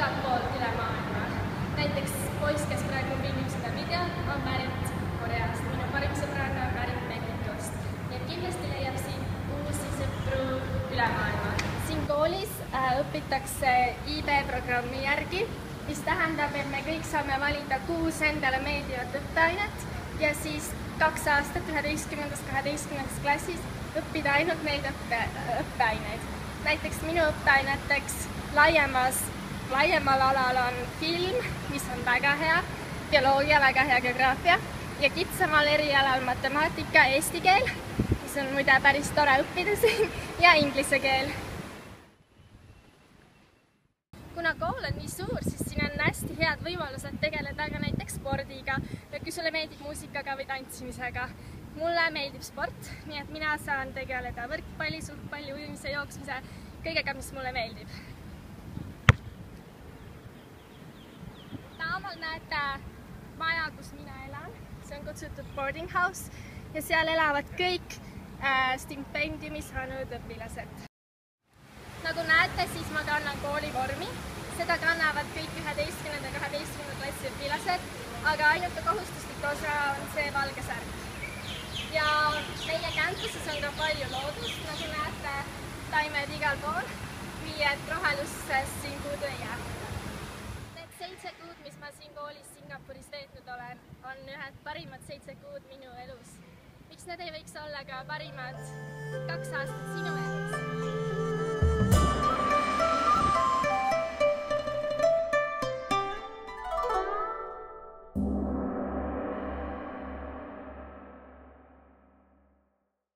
igalt poolt üle maailma. Näiteks poiss, kes praegu filmib seda video, on pärit Koreast. Minu parim sõbranna on pärit Mehhikost. Nii et kindlasti leiab siin uusi sõpru üle maailma. Siin koolis õpitakse IB-programmi järgi, mis tähendab, et me kõik saame valida 6 endale meeldivat õppeainet ja siis 2 aastat 11.–12. klassis õppida ainult neid õppeaineid. Näiteks minu õppeaineteks laiemal alal on film, mis on väga hea, bioloogia, väga hea geograafia ja kitsamal erialal matemaatika, eesti keel, mis on muide päris tore õppida siin, ja inglise keel. Kuna kool on nii suur, siis siin on hästi head võimalused tegeleda ka näiteks spordiga, kui sulle meeldib muusikaga või tantsimisega. Mulle meeldib sport, nii et mina saan tegeleda võrkpalli, sulgpalli, ujumise, jooksmise, kõigega, mis mulle meeldib. Taamal näete maja, kus mina elan. See on kutsutud boarding house ja seal elavad kõik stipendiumi saanud õpilased. Nagu näete, siis ma kannan koolivormi. Seda kannavad kõik 11. ja 12. klassi õpilased, aga ainuke kohustuslik osa on see valge särk. Ja meie campuses on ka palju loodust, nagu näete, taimed igal pool, nii et rohelusest siin puudu ei jää. Need 7 kuud, mis ma siin koolis Singapuris veetnud olen, on ühed parimad 7 kuud minu elus. Miks need ei võiks olla ka parimad 2 aastat sinu elus?